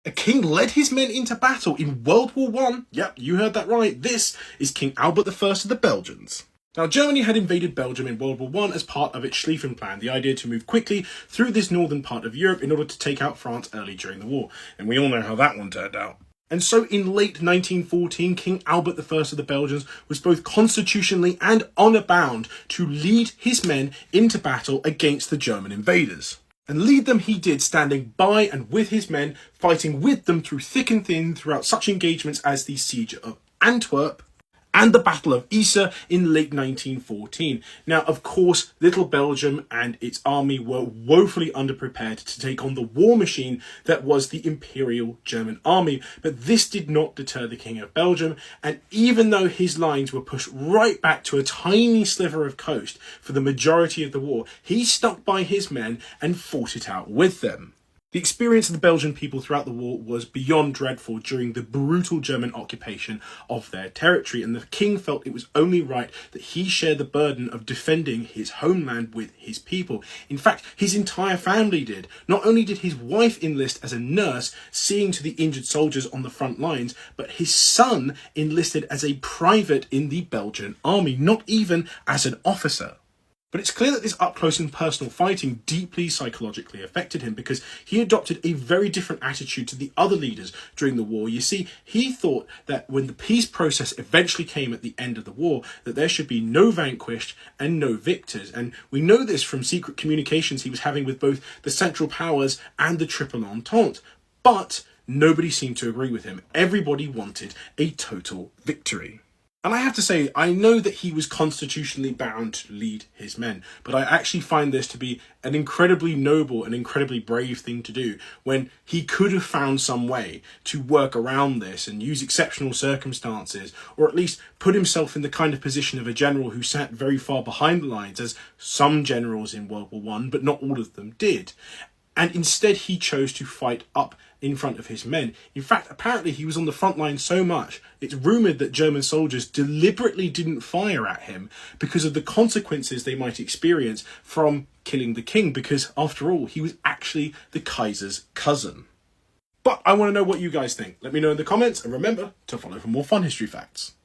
A king led his men into battle in World War I. Yep, you heard that right. This is King Albert I of the Belgians. Now, Germany had invaded Belgium in World War I as part of its Schlieffen Plan, the idea to move quickly through this northern part of Europe in order to take out France early during the war. And we all know how that one turned out. And so in late 1914, King Albert I of the Belgians was both constitutionally and honour bound to lead his men into battle against the German invaders. And lead them he did, standing by and with his men, fighting with them through thick and thin throughout such engagements as the Siege of Antwerp and the Battle of Yser in late 1914. Now, of course, little Belgium and its army were woefully underprepared to take on the war machine that was the Imperial German Army, but this did not deter the King of Belgium, and even though his lines were pushed right back to a tiny sliver of coast for the majority of the war, he stuck by his men and fought it out with them. The experience of the Belgian people throughout the war was beyond dreadful during the brutal German occupation of their territory, and the king felt it was only right that he share the burden of defending his homeland with his people. In fact, his entire family did. Not only did his wife enlist as a nurse, seeing to the injured soldiers on the front lines, but his son enlisted as a private in the Belgian army, not even as an officer. But it's clear that this up-close and personal fighting deeply psychologically affected him, because he adopted a very different attitude to the other leaders during the war. You see, he thought that when the peace process eventually came at the end of the war, that there should be no vanquished and no victors. And we know this from secret communications he was having with both the Central Powers and the Triple Entente. But nobody seemed to agree with him. Everybody wanted a total victory. And I have to say, I know that he was constitutionally bound to lead his men, but I actually find this to be an incredibly noble and incredibly brave thing to do, when he could have found some way to work around this and use exceptional circumstances, or at least put himself in the kind of position of a general who sat very far behind the lines, as some generals in World War I, but not all of them did. And instead he chose to fight up in front of his men. In fact, apparently he was on the front line so much, it's rumoured that German soldiers deliberately didn't fire at him because of the consequences they might experience from killing the king, because after all, he was actually the Kaiser's cousin. But I want to know what you guys think. Let me know in the comments, and remember to follow for more fun history facts.